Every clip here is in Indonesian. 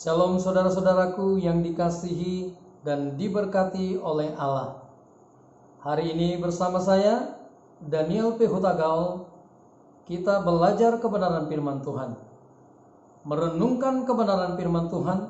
Shalom saudara-saudaraku yang dikasihi dan diberkati oleh Allah. Hari ini bersama saya, Daniel P. Hutagaul, kita belajar kebenaran firman Tuhan. Merenungkan kebenaran firman Tuhan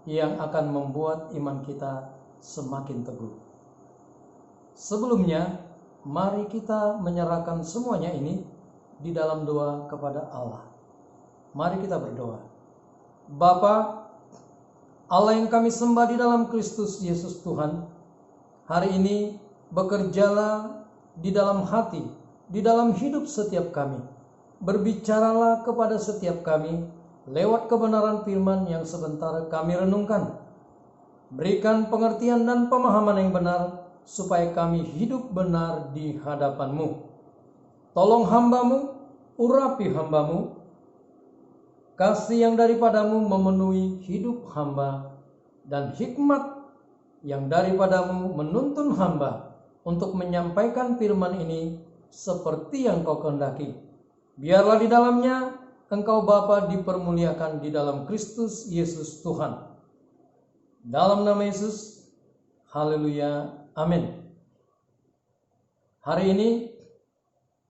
yang akan membuat iman kita semakin teguh. Sebelumnya, mari kita menyerahkan semuanya ini di dalam doa kepada Allah. Mari kita berdoa. Bapa Allah yang kami sembah di dalam Kristus Yesus Tuhan, hari ini bekerjalah di dalam hati, di dalam hidup setiap kami. Berbicaralah kepada setiap kami lewat kebenaran firman yang sebentar kami renungkan. Berikan pengertian dan pemahaman yang benar supaya kami hidup benar di hadapan-Mu. Tolong hamba-Mu, urapi hamba-Mu. Kasih yang daripadamu memenuhi hidup hamba, dan hikmat yang daripadamu menuntun hamba untuk menyampaikan firman ini seperti yang Kau kehendaki. Biarlah di dalamnya Engkau Bapa dipermuliakan di dalam Kristus Yesus Tuhan. Dalam nama Yesus, haleluya, amin. Hari ini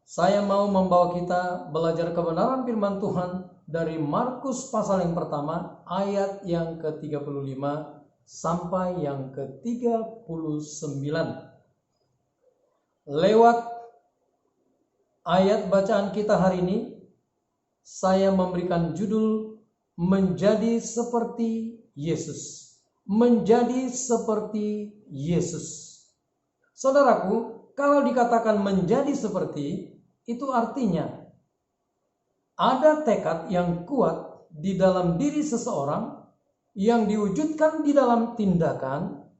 saya mau membawa kita belajar kebenaran firman Tuhan dari Markus pasal yang pertama ayat yang ke-35 sampai yang ke-39. Lewat ayat bacaan kita hari ini, saya memberikan judul Menjadi Seperti Yesus. Menjadi seperti Yesus. Saudaraku, kalau dikatakan menjadi seperti, itu artinya ada tekad yang kuat di dalam diri seseorang yang diwujudkan di dalam tindakan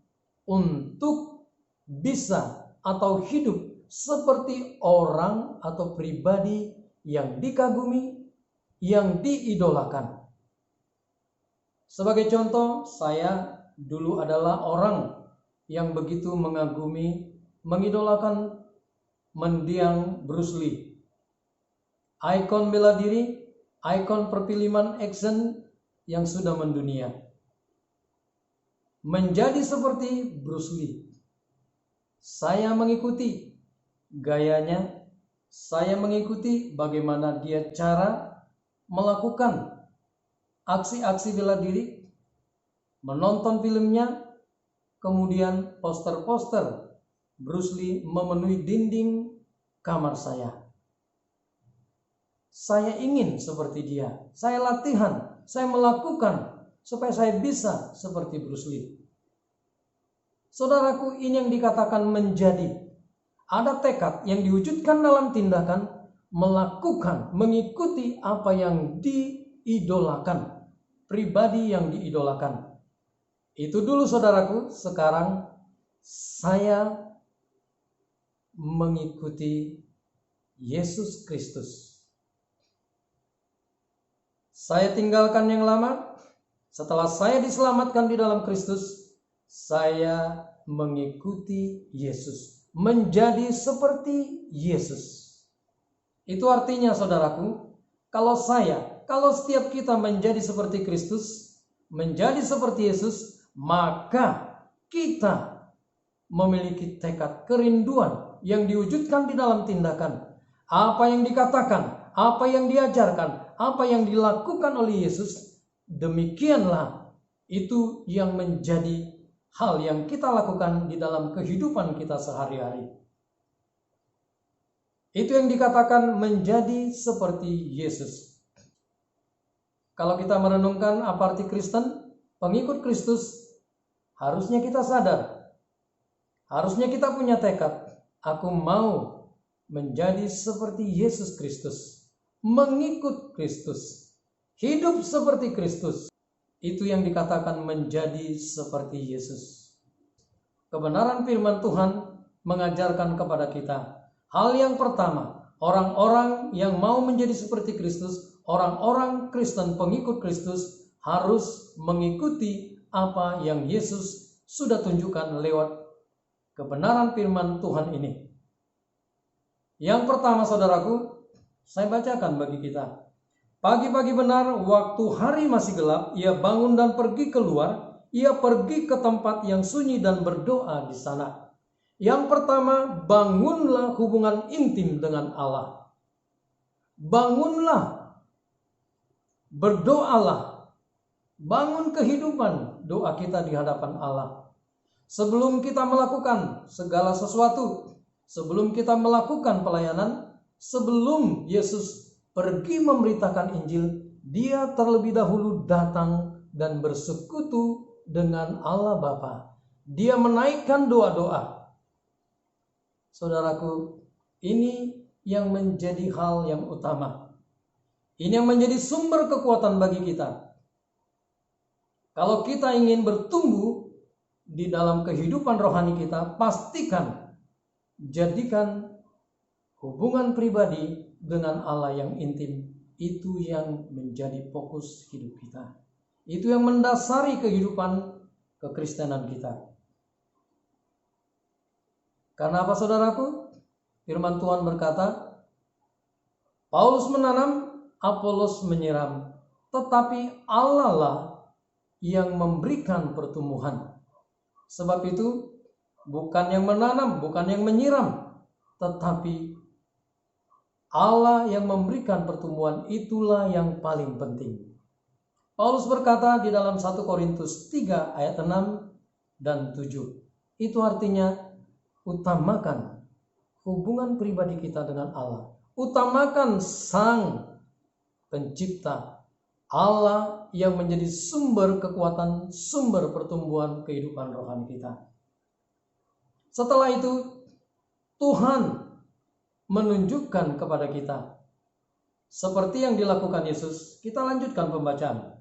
untuk bisa atau hidup seperti orang atau pribadi yang dikagumi, yang diidolakan. Sebagai contoh, saya dulu adalah orang yang begitu mengagumi, mengidolakan mendiang Bruce Lee. Ikon bela diri, ikon perfilman action yang sudah mendunia. Menjadi seperti Bruce Lee. Saya mengikuti gayanya, saya mengikuti bagaimana dia cara melakukan aksi-aksi bela diri, menonton filmnya, kemudian poster-poster Bruce Lee memenuhi dinding kamar saya. Saya ingin seperti dia. Saya latihan, saya melakukan supaya saya bisa seperti Bruce Lee. Saudaraku, ini yang dikatakan menjadi. Ada tekad yang diwujudkan dalam tindakan, melakukan, mengikuti apa yang diidolakan, pribadi yang diidolakan. Itu dulu saudaraku. Sekarang saya mengikuti Yesus Kristus. Saya tinggalkan yang lama. Setelah saya diselamatkan di dalam Kristus, saya mengikuti Yesus, menjadi seperti Yesus. Itu artinya saudaraku, kalau setiap kita menjadi seperti Kristus, menjadi seperti Yesus, maka kita memiliki tekad kerinduan yang diwujudkan di dalam tindakan. Apa yang dikatakan, apa yang diajarkan, apa yang dilakukan oleh Yesus, demikianlah itu yang menjadi hal yang kita lakukan di dalam kehidupan kita sehari-hari. Itu yang dikatakan menjadi seperti Yesus. Kalau kita merenungkan apa arti Kristen, pengikut Kristus, harusnya kita sadar, harusnya kita punya tekad, aku mau menjadi seperti Yesus Kristus. Mengikut Kristus, hidup seperti Kristus, itu yang dikatakan menjadi seperti Yesus. Kebenaran firman Tuhan mengajarkan kepada kita, hal yang pertama, orang-orang yang mau menjadi seperti Kristus, orang-orang Kristen pengikut Kristus harus mengikuti apa yang Yesus sudah tunjukkan lewat kebenaran firman Tuhan ini. Yang pertama saudaraku, saya bacakan bagi kita. Pagi-pagi benar, waktu hari masih gelap, ia bangun dan pergi keluar. Ia pergi ke tempat yang sunyi dan berdoa di sana. Yang pertama, bangunlah hubungan intim dengan Allah. Bangunlah, berdoalah, bangun kehidupan doa kita di hadapan Allah. Sebelum kita melakukan segala sesuatu, sebelum kita melakukan pelayanan, sebelum Yesus pergi memberitakan Injil, dia terlebih dahulu datang dan bersekutu dengan Allah Bapa. Dia menaikkan doa-doa. Saudaraku, ini yang menjadi hal yang utama. Ini yang menjadi sumber kekuatan bagi kita. Kalau kita ingin bertumbuh di dalam kehidupan rohani kita, pastikan jadikan hubungan pribadi dengan Allah yang intim, itu yang menjadi fokus hidup kita. Itu yang mendasari kehidupan kekristenan kita. Karena apa, saudaraku? Firman Tuhan berkata, Paulus menanam, Apolos menyiram, tetapi Allah lah yang memberikan pertumbuhan. Sebab itu bukan yang menanam, bukan yang menyiram, tetapi Allah yang memberikan pertumbuhan, itulah yang paling penting. Paulus berkata di dalam 1 Korintus 3 ayat 6 dan 7. Itu artinya utamakan hubungan pribadi kita dengan Allah. Utamakan Sang Pencipta, Allah yang menjadi sumber kekuatan, sumber pertumbuhan kehidupan rohani kita. Setelah itu, Tuhan menunjukkan kepada kita seperti yang dilakukan Yesus. Kita lanjutkan pembacaan.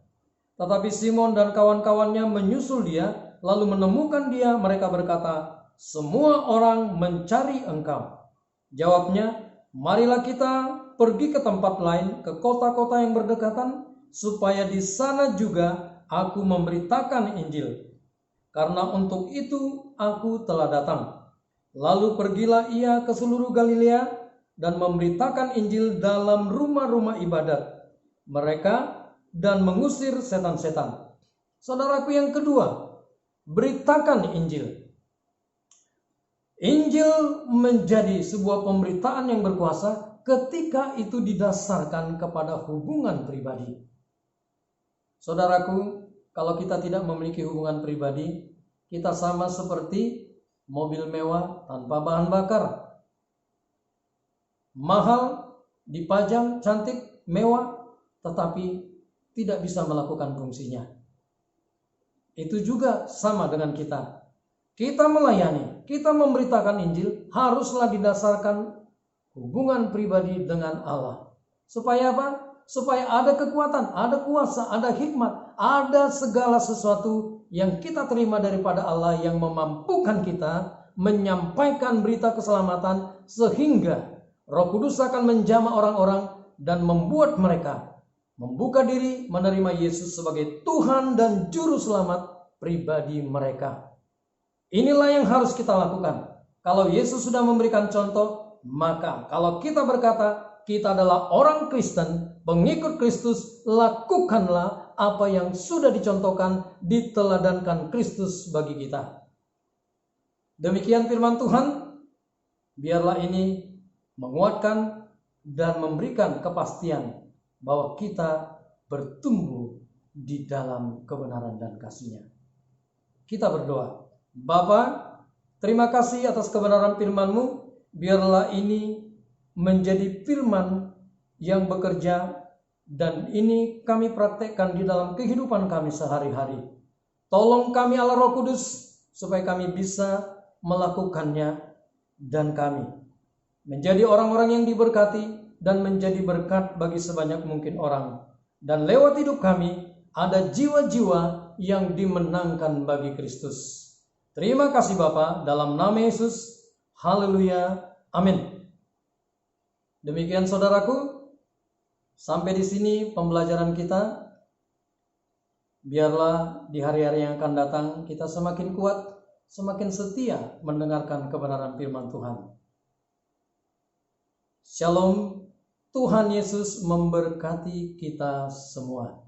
Tetapi Simon dan kawan-kawannya menyusul dia, lalu menemukan dia. Mereka berkata, semua orang mencari engkau. Jawabnya, marilah kita pergi ke tempat lain, ke kota-kota yang berdekatan, supaya di sana juga aku memberitakan Injil. Karena untuk itu aku telah datang. Lalu pergilah ia ke seluruh Galilea dan memberitakan Injil dalam rumah-rumah ibadat mereka dan mengusir setan-setan. Saudaraku, yang kedua, beritakan Injil. Injil menjadi sebuah pemberitaan yang berkuasa ketika itu didasarkan kepada hubungan pribadi. Saudaraku, kalau kita tidak memiliki hubungan pribadi, kita sama seperti mobil mewah tanpa bahan bakar. Mahal, dipajang, cantik, mewah, tetapi tidak bisa melakukan fungsinya. Itu juga sama dengan kita. Kita melayani, kita memberitakan Injil, haruslah didasarkan hubungan pribadi dengan Allah. Supaya apa? Supaya ada kekuatan, ada kuasa, ada hikmat, ada segala sesuatu yang kita terima daripada Allah yang memampukan kita menyampaikan berita keselamatan, sehingga Roh Kudus akan menjamah orang-orang dan membuat mereka membuka diri menerima Yesus sebagai Tuhan dan Juru Selamat pribadi mereka. Inilah yang harus kita lakukan. Kalau Yesus sudah memberikan contoh, maka kalau kita berkata kita adalah orang Kristen, pengikut Kristus, lakukanlah apa yang sudah dicontohkan, diteladankan Kristus bagi kita. Demikian firman Tuhan. Biarlah ini menguatkan dan memberikan kepastian bahwa kita bertumbuh di dalam kebenaran dan kasih-Nya. Kita berdoa. Bapa, terima kasih atas kebenaran firman-Mu. Biarlah ini menjadi firman yang bekerja, dan ini kami praktekkan di dalam kehidupan kami sehari-hari. Tolong kami Allah Roh Kudus, supaya kami bisa melakukannya, dan kami menjadi orang-orang yang diberkati dan menjadi berkat bagi sebanyak mungkin orang. Dan lewat hidup kami ada jiwa-jiwa yang dimenangkan bagi Kristus. Terima kasih Bapa, dalam nama Yesus. Haleluya. Amin. Demikian saudaraku, sampai di sini pembelajaran kita. Biarlah di hari-hari yang akan datang kita semakin kuat, semakin setia mendengarkan kebenaran firman Tuhan. Shalom, Tuhan Yesus memberkati kita semua.